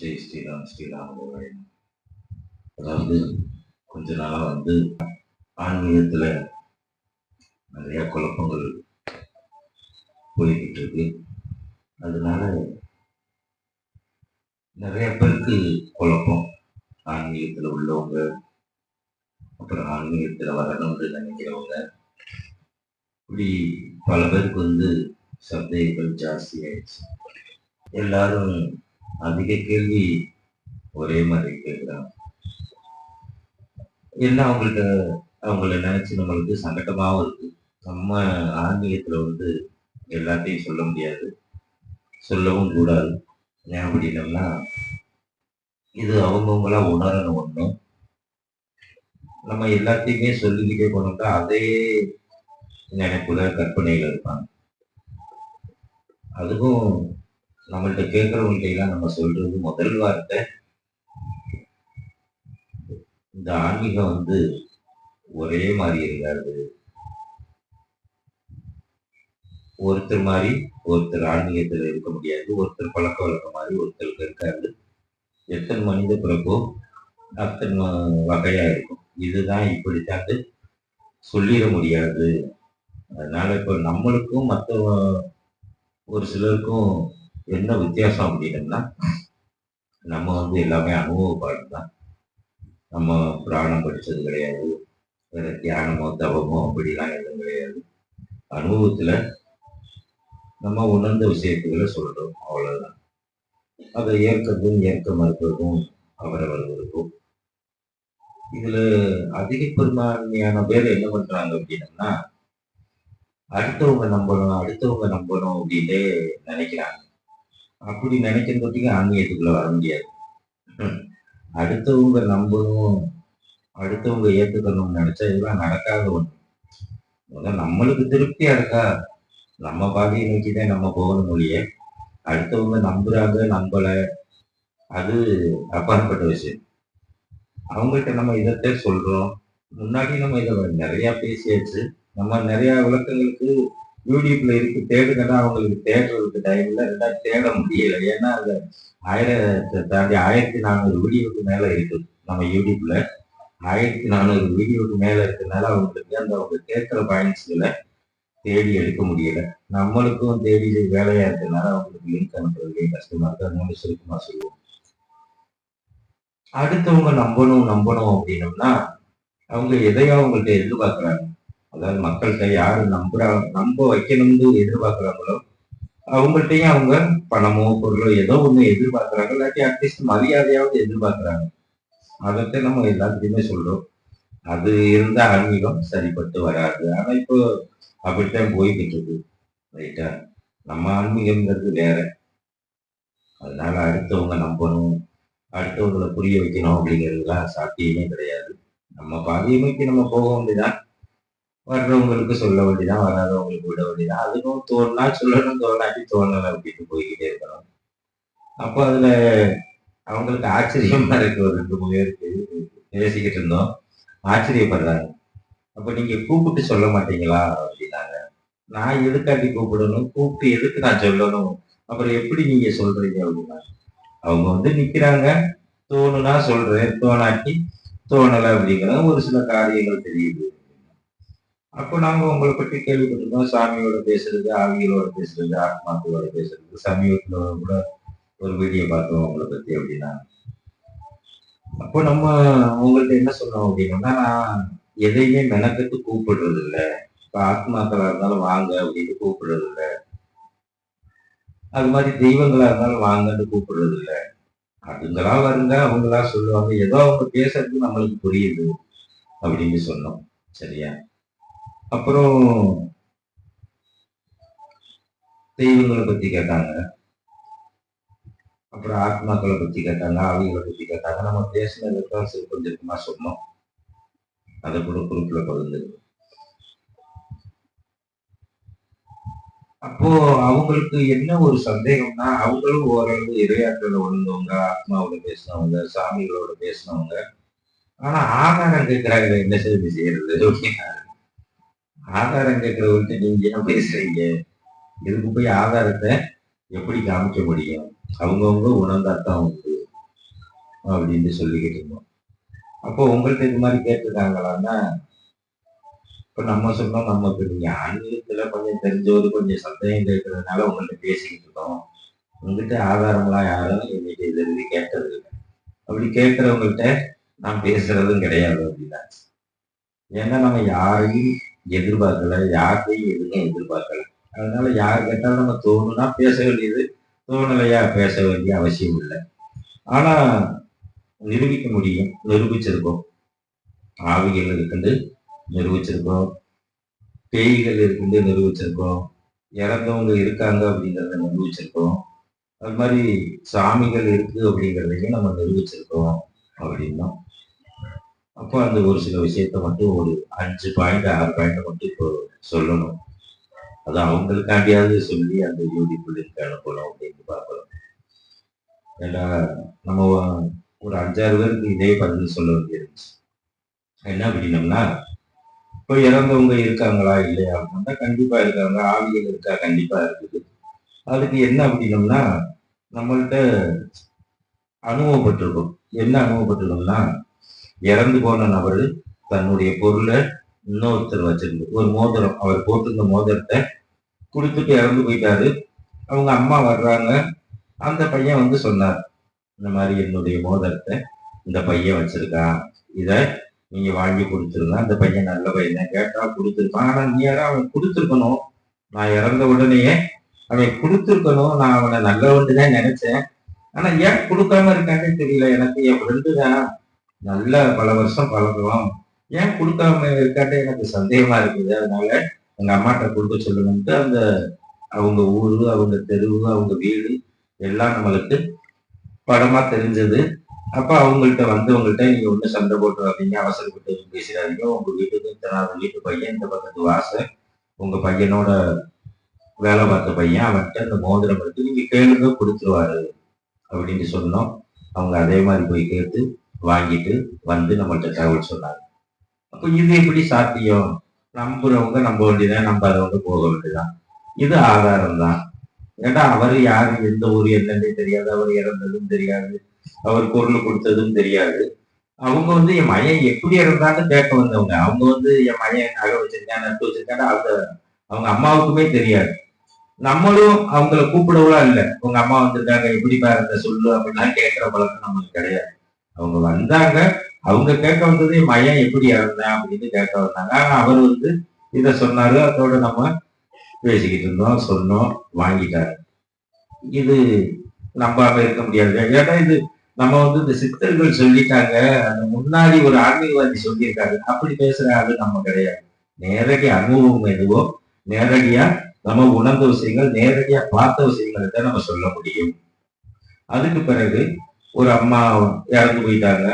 ஜெய் ஸ்ரீராம் ஸ்ரீராம் கோவிந்த். அதாவது கொஞ்ச நாளா ஆன்மீகத்துல நிறைய குழப்பங்கள் போய்கிட்டு இருக்கு. அதனால நிறைய பேருக்கு குழப்பம். ஆன்மீகத்துல உள்ளவங்க, அப்புறம் ஆன்மீகத்துல வரணும்னு நினைக்கிறவங்க, இப்படி பல பேருக்கு சந்தேகங்கள் ஜாஸ்தி ஆயிடுச்சு. எல்லாரும் அதிக கேள்வி ஒரே மாதிரி கேட்குறாங்க. என்ன அவங்கள நினைச்சு நம்மளுக்கு சங்கடமாவும் இருக்கு. நம்ம ஆன்மீகத்துல எல்லாத்தையும் சொல்ல முடியாது, சொல்லவும் கூடாது. ஏன் அப்படின்னம்னா, இது அவங்கவுங்களா உணரணும். ஒண்ணும் நம்ம எல்லாத்தையுமே சொல்லிக்கிட்டே போனோம்னா அதே நினைப்புல கற்பனையில இருப்பாங்க. அதுவும் நம்மள்ட்ட கேட்கறவங்கள்ட்ட எல்லாம் நம்ம சொல்றது முதல் வார்த்தை, இந்த ஆன்மீகம் ஒரே மாதிரி இருக்காது. ஒருத்தர் மாதிரி ஒருத்தர் ஆன்மீகத்துல இருக்க முடியாது. ஒருத்தர் பழக்க வழக்கம் மாதிரி ஒருத்தருக்கு இருக்காது. எத்தனை மனித பிறப்போ அத்தனை வகையா இருக்கும். இதுதான் இப்படித்தான் சொல்லிட முடியாது. அதனால இப்ப நம்மளுக்கும் மற்ற ஒரு சிலருக்கும் என்ன வித்தியாசம் அப்படின்னா, நம்ம எல்லாமே அனுபவப்பாடு தான். நம்ம புராணம் படிச்சது கிடையாது, வேற தியானமோ தவமோ அப்படிலாம் எதுவும் கிடையாது. அனுபவத்துல நம்ம உணர்ந்த விஷயத்துக்களை சொல்றோம், அவ்வளவுதான். அதை ஏற்கிறதும் ஏற்க மறுக்கிறதும் அவரவர் இருக்கும். இதுல அதிக பெரும்பான்மையான பேர் என்ன பண்றாங்க அப்படின்னா, அடுத்தவங்க நம்பணும் அப்படின்ட்டு நினைக்கிறாங்க. அப்படி நினைக்கிறதுக்கு ஆன்மீகத்துக்குள்ள வர முடியாது. அடுத்தவங்க நம்பணும், அடுத்தவங்க ஏற்றுக்கணும்னு நினைச்சா இதெல்லாம் நடக்காத ஒண்ணு. நம்மளுக்கு திருப்தியா இருக்கா, நம்ம பாதையை நோக்கிதான் நம்ம போகணும் மொழிய. அடுத்தவங்க நம்புறாங்க நம்பல, அது அப்பாற்பட்ட விஷயம். அவங்ககிட்ட நம்ம இதைத்தான் சொல்றோம். முன்னாடி நம்ம இதை நிறைய பேசியாச்சு. நம்ம நிறைய விளக்கங்களுக்கு யூடியூப்ல இருக்கு, தேடுங்கன்னா அவங்களுக்கு தேடுறதுக்கு டைம்ல ரெண்டாவது தேட முடியல. ஏன்னா அந்த 1000 தாண்டி 1400 வீடியோக்கு மேல இருக்கு. நம்ம யூடியூப்ல 1400 வீடியோக்கு மேல இருக்கிறதுனால அவங்களுக்கு அவங்க கேட்கிற பாயிண்ட்ஸ்களை தேடி எடுக்க முடியல. நம்மளுக்கும் தேடி வேலையா இருக்கிறதுனால அவங்களுக்கு லிங்க் அனுப்புறதுக்கே கஷ்டமா இருக்கு. அதனால சுருக்கமா சொல்லுவோம். அடுத்தவங்க நம்பணும் அப்படின்னோம்னா, அவங்க எதையோ அவங்கள்ட்ட எதிர்பார்க்கிறாங்க. அதாவது மக்கள்கிட்ட யாரு நம்ப வைக்கணும்னு எதிர்பார்க்கிறாங்களோ அவங்கள்ட்டையும் அவங்க பணமோ பொருளோ ஏதோ ஒண்ணு எதிர்பார்க்கிறாங்க. இல்லாட்டி அட்லீஸ்ட் மரியாதையாவது எதிர்பார்க்கிறாங்க. அதைத்தான் நம்ம எல்லாத்துக்குமே சொல்றோம். அது இருந்த ஆன்மீகம் சரிப்பட்டு வராது. ஆனா இப்போ அப்படித்தான் போய்கிட்டு இருக்கு. ரைட்டா? நம்ம ஆன்மீகம்ங்கிறது வேற. அதனால அடுத்தவங்க நம்பணும், அடுத்தவங்களை புரிய வைக்கணும் அப்படிங்கிறதுலாம் சாத்தியமே கிடையாது. நம்ம பாதியை நோக்கி நம்ம போக வேண்டியதான். வர்றவங்களுக்கு சொல்ல வேண்டியதான், வராதவங்களுக்கு விட வேண்டியதான். அதுக்கும் தோணுனா சொல்லணும், தோணாட்டி தோணலை அப்படின்னு போய்கிட்டே இருக்கணும். அப்போ அதுல அவங்களுக்கு ஆச்சரியமா இருக்கு. ஒரு 2 3 பேருக்கு பேசிக்கிட்டு இருந்தோம், ஆச்சரியப்படுறாங்க. அப்ப நீங்க கூப்பிட்டு சொல்ல மாட்டீங்களா அப்படின்னாங்க. நான் எதுக்காட்டி கூப்பிடணும், கூப்பிட்டு எதுக்கு நான் சொல்லணும், அப்புறம் எப்படி நீங்க சொல்றீங்க அப்படின்னா, அவங்க நிக்கிறாங்க, தோணுனா சொல்றேன், தோணாட்டி தோணலை அப்படிங்கிற ஒரு சில காரியங்கள் தெரியுது. அப்போ நாங்க உங்களை பற்றி கேள்விப்பட்டிருக்கோம். சாமியோட பேசுறது, ஆவிகளோட பேசுறது, ஆத்மாக்களோட பேசுறது. சமீபத்துல கூட ஒரு வீடியோ பார்த்தோம் உங்களை பத்தி அப்படின்னா. அப்போ நம்ம உங்கள்ட்ட என்ன சொன்னோம் அப்படின்னா, நான் எதையுமே மெனக்கெட்டு கூப்பிடுறது இல்லை. இப்ப ஆத்மாக்களா இருந்தாலும் வாங்க அப்படின்னு கூப்பிடுறது இல்லை. அது மாதிரி தெய்வங்களா இருந்தாலும் வாங்கன்னு கூப்பிடுறது இல்லை. அதுங்களா வருங்க, அவங்களா சொல்லுவாங்க, ஏதோ அவங்க பேசுறது நம்மளுக்கு புரியுது அப்படின்னு சொன்னோம். சரியா? அப்புறம் தெய்வங்களை பத்தி கேட்டாங்க, அப்புறம் ஆத்மாக்களை பத்தி கேட்டாங்க, ஆவிகளை பத்தி கேட்டாங்க. நம்ம பேசினதுதான் கொஞ்சமா சொன்னோம். அதை கூட குரூப்ல பகிர்ந்துருக்கோம். அப்போ அவங்களுக்கு என்ன ஒரு சந்தேகம்னா, அவங்களும் ஓரளவு இறையாற்றல உணர்ந்தவங்க, ஆத்மாவோட பேசினவங்க, சாமிகளோட பேசினவங்க. ஆனா ஆதாரம் கேட்கிறாங்க, என்ன செய்யறது அப்படின்னா, ஆதாரம் கேட்கிறவர்கிட்ட நீங்க என்ன பேசுறீங்க, இதுக்கு போய் ஆதாரத்தை எப்படி காமிக்க முடியும்? அவங்கவுங்க உணர்ந்தாத்தான் உண்டு. அப்படின்னு சொல்லிக்கிட்டு இருந்தோம். அப்போ உங்கள்ட்ட இது மாதிரி கேட்டிருக்காங்களான்னா, இப்ப நம்ம சொன்னோம், நமக்கு நீங்க ஆன்மீகத்துல கொஞ்சம் தெரிஞ்சவரு கொஞ்சம் சந்தேகம் கேட்கறதுனால உங்கள்ட்ட பேசிக்கிட்டு இருக்கோம். உங்ககிட்ட ஆதாரம்லாம் யாரும் என்கிட்ட இது வரைக்கும் கேட்டது இல்லை. அப்படி கேட்கிறவங்கள்ட்ட நான் பேசுறதும் கிடையாது அப்படின்னா. ஏன்னா நம்ம யாரையும் எதிர்பார்க்கல, யார்கிட்டையும் எதுவுமே எதிர்பார்க்கல. அதனால யார் கேட்டாலும் நம்ம தோணுனா பேச வேண்டியது, தோணலையா பேச வேண்டிய அவசியம் இல்லை. ஆனா நிரூபிக்க முடியும், நிரூபிச்சிருக்கோம். ஆவிகள் இருக்குன்னு நிரூபிச்சிருக்கோம், பேய்கள் இருக்குன்னு நிரூபிச்சிருக்கோம், இறந்தவங்க இருக்காங்க அப்படிங்கிறத நிரூபிச்சிருக்கோம், அது மாதிரி சாமிகள் இருக்கு அப்படிங்கிறதையும் நம்ம நிரூபிச்சிருக்கோம் அப்படின்னா. அப்போ அந்த ஒரு சில விஷயத்த மட்டும் ஒரு 5 பாயிண்ட் 6 பாயிண்ட் மட்டும் இப்போ சொல்லணும். அது அவங்களுக்காண்டியாவது சொல்லி அந்த யூடியூப்க்கு அனுப்பணும் அப்படின்னு பார்க்கிறோம். ஏன்னா நம்ம ஒரு 5-6 பேருக்கு இதே பதில் சொல்ல வேண்டியிருந்துச்சு. என்ன அப்படின்னம்னா, இப்போ இறந்தவங்க இருக்காங்களா இல்லையா அப்படின்னா கண்டிப்பா இருக்காங்க, ஆவிகள் இருக்கா கண்டிப்பா இருக்குது. அதுக்கு என்ன அப்படின்னம்னா, நம்மள்ட்ட அனுபவப்பட்டிருக்கோம். என்ன அனுபவப்பட்டிருக்கோம்னா, இறந்து போன நபர் தன்னுடைய பொருளை இன்னொருத்தர் வச்சிருந்து ஒரு மோதிரம், அவர் போட்டிருந்த மோதிரத்தை கொடுத்துட்டு இறந்து போயிட்டாரு. அவங்க அம்மா வர்றாங்க. அந்த பையன் வந்து சொன்னார், இந்த மாதிரி என்னுடைய மோதிரத்தை இந்த பையன் வச்சிருக்கான், இதை நீங்க வாங்கி கொடுத்துருங்க. அந்த பையன் நல்ல பையன் தான், கேட்டா கொடுத்துருப்பான். ஆனா நீ யாரும் அவன் கொடுத்துருக்கணும். நான் இறந்த உடனேயே அவன் கொடுத்துருக்கணும். நான் அவனை நல்லவன் தான் நினைச்சேன். ஆனா ஏன் கொடுக்காம இருக்கான்னு தெரியல. எனக்கு என் ஃப்ரெண்டு தான், நல்ல பல வருஷம் பழகுவோம், ஏன் கொடுக்காம இருக்காட்டு எனக்கு சந்தேகமா இருக்குது. அதனால எங்க அம்மாட்ட கொடுக்க சொல்லுங்கன்ட்டு அந்த அவங்க ஊரு, அவங்க தெருவு, அவங்க வீடு எல்லாம் நம்மளுக்கு படமா தெரிஞ்சது. அப்ப அவங்கள்ட்ட வந்தவங்கள்ட்ட நீங்க ஒண்ணு சண்டை போட்டு வரீங்க, அவசரப்பட்டு பேசுறாதீங்க. உங்க வீட்டுக்கு இத்தனாவது வீட்டு பையன், இந்த பக்கத்து வாசல் உங்க பையனோட வேலை பார்த்த பையன், அவன்கிட்ட அந்த மோதிரம் இருக்கு, நீங்க கேளுங்க கொடுத்துருவாரு அப்படின்னு சொன்னோம். அவங்க அதே மாதிரி போய் கேட்டு வாங்கிட்டு வந்து நம்மள்ட்ட தகவல் சொன்னாங்க. அப்போ இது எப்படி சாத்தியம்? நம்புறவங்க நம்ப வேண்டியதான், நம்பாதவங்க போக வேண்டியதான். இது ஆதாரம் தான். ஏன்னா அவர் யாரு, எந்த ஊர் என்னன்னு தெரியாது, அவர் இறந்ததும் தெரியாது, அவர் பொருள் கொடுத்ததும் தெரியாது. அவங்க வந்து என் மயன் எப்படி இறந்தான்னு கேட்க வந்தவங்க. அவங்க வந்து என் மயன் நகை வச்சிருக்கேன், நட்டு வச்சிருக்கான்னு அவங்க அம்மாவுக்குமே தெரியாது. நம்மளும் அவங்கள கூப்பிடவுலாம் இல்லை. உங்க அம்மா வந்திருக்காங்க, எப்படி பாருங்க சொல்லு அப்படின்லாம் கேட்கிற பழக்கம் நமக்கு கிடையாது. அவங்க வந்தாங்க, அவங்க கேட்க வந்தது மையம் எப்படி இறந்தேன் அப்படின்னு கேட்க வந்தாங்க. ஆனா அவர் வந்து இதை சொன்னாரு. அதோட நம்ம பேசிக்கிட்டு இருந்தோம், சொன்னோம், வாங்கிட்டாரு. இது நம்பாம இருக்க முடியாது. ஏன்னா இது நம்ம வந்து இந்த சித்தர்கள் சொல்லிட்டாங்க, அந்த முன்னாடி ஒரு ஆன்மீகவாதி சொல்லியிருக்காரு, அப்படி பேசுற ஆளு நம்ம கிடையாது. நேரடி அனுபவம் எதுவோ, நேரடியா நம்ம உணர்ந்த விஷயங்கள், நேரடியா பார்த்த விஷயங்களை தான் நம்ம சொல்ல முடியும். அதுக்கு பிறகு ஒரு அம்மா இறந்து போயிட்டாங்க.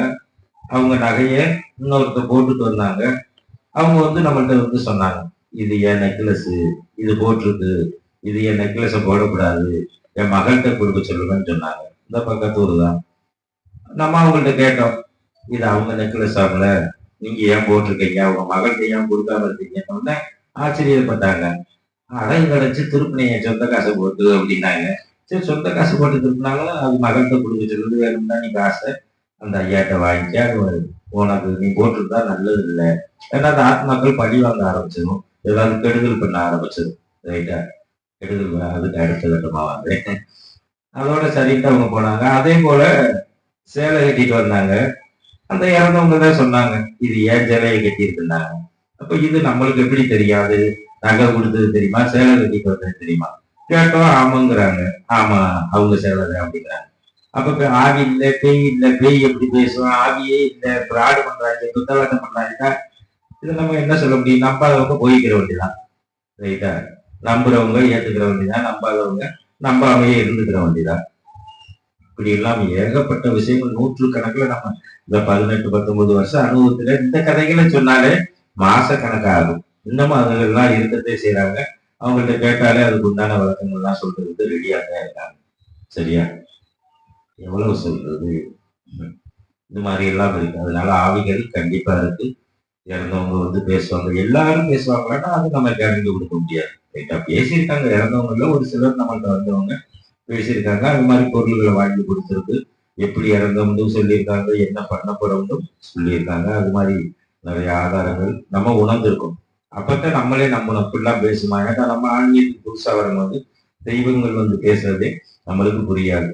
அவங்க நகைய இன்னொருத்த போட்டுட்டு வந்தாங்க. அவங்க வந்து நம்மள்ட்ட வந்து சொன்னாங்க, இது என் நெக்லஸ், இது போட்டிருக்கு, இது என் நெக்லஸ போடக்கூடாது, என் மகள்கிட்ட கொடுக்க சொல்லுங்கன்னு சொன்னாங்க. இந்த பக்கத்தூர் தான். நம்ம அவங்கள்ட்ட கேட்டோம், இது அவங்க நெக்லஸ் ஆகல, நீங்க ஏன் போட்டிருக்கீங்க, அவங்க மகள்கிட்ட ஏன் கொடுக்காம இருக்கீங்கன்னு ஆச்சரியப்பட்டாங்க. அடகு கிடைச்சு திருப்பினைய சொந்த காசை போட்டு அப்படின்னாங்க. சரி, சொந்த காசு போட்டு திருப்பினாலும் அது மகள்கிட்ட கொடுக்க சொல்லுது, வேணும்னா நீ காசை அந்த ஐயாட்ட வாங்கிக்க, அது உனக்கு நீ போட்டிருந்தா நல்லது இல்லை. ஏன்னா அந்த ஆத்மாக்கள் பழி வாங்க ஆரம்பிச்சிடும், ஏதாவது கெடுதல் பண்ண ஆரம்பிச்சிடும். ரைட்டா, கெடுதல் அதுக்கு அடுத்த கட்டமா வாங்க. அதோட சரின்ட்டு அவங்க போனாங்க. அதே போல சேலை கட்டிட்டு வந்தாங்க. அந்த இறந்தவங்க தான் சொன்னாங்க, இது ஏன் சேலையை கட்டியிருக்குன்னாங்க. அப்ப இது நம்மளுக்கு எப்படி தெரியாது? நகை கொடுத்தது தெரியுமா, சேலை கட்டிட்டு வந்தது தெரியுமா? கேட்டோம், ஆமாங்கிறாங்க. ஆமா, அவங்க சேலை தான் அப்படிங்கிறாங்க. அப்ப ஆவி இல்லை, பேய் இல்லை, பேய் எப்படி பேசுவோம், ஆவியே இல்லை, பிராடு பண்றாங்க, குத்தலாட்டம் பண்றாங்க. இதை நம்ம என்ன சொல்ல முடியும்? நம்பாதவங்க போய்க்கிற வேண்டியதான். ரைட்டா, நம்புறவங்க ஏத்துக்கிற வேண்டியதான், நம்பாதவங்க நம்பாமையே இருந்துக்கிற வேண்டியதான். இப்படி எல்லாம் ஏகப்பட்ட விஷயங்கள் நூற்றுக்கணக்கில் நம்ம இந்த 18-19 வருஷம் அனுபவத்துல இந்த கதைகளை சொன்னாலே மாச கணக்காகும். இன்னமும் அதெல்லாம் இருக்கத்தே செய்யறாங்க. அவங்கள்ட்ட கேட்டாலே அதுக்கு உண்டான விளக்கங்கள்லாம் சொல்றதுக்கு ரெடியா தான் இருக்காங்க. சரியா, எவ்வளவு சொல்றது? இந்த மாதிரி எல்லாம் இருக்கு. அதனால ஆவிகள் கண்டிப்பா இருக்கு. இறந்தவங்க வந்து பேசுவாங்க, எல்லாரும் பேசுவாங்களான்னா அது நம்ம கேரண்டி கொடுக்க முடியாது. ரைட்டா, பேசியிருக்காங்க. இறந்தவங்கல ஒரு சிலர் நம்மள்ட்ட வந்தவங்க பேசியிருக்காங்க. அது மாதிரி பொருள்களை வாங்கி கொடுத்துருக்கு. எப்படி இறந்தோம்னு சொல்லியிருக்காங்க, என்ன பண்ண போறோம்னு சொல்லியிருக்காங்க. அது மாதிரி நிறைய ஆதாரங்கள் நம்ம உணர்ந்திருக்கோம். அப்பத்தான் நம்மளே நம்பணும். அப்படிலாம் பேசுமா? ஏன்னா நம்ம ஆன்மீகத்துக்கு புதுசா வரும்போது தெய்வங்கள் வந்து பேசுறதே நம்மளுக்கு புரியாது.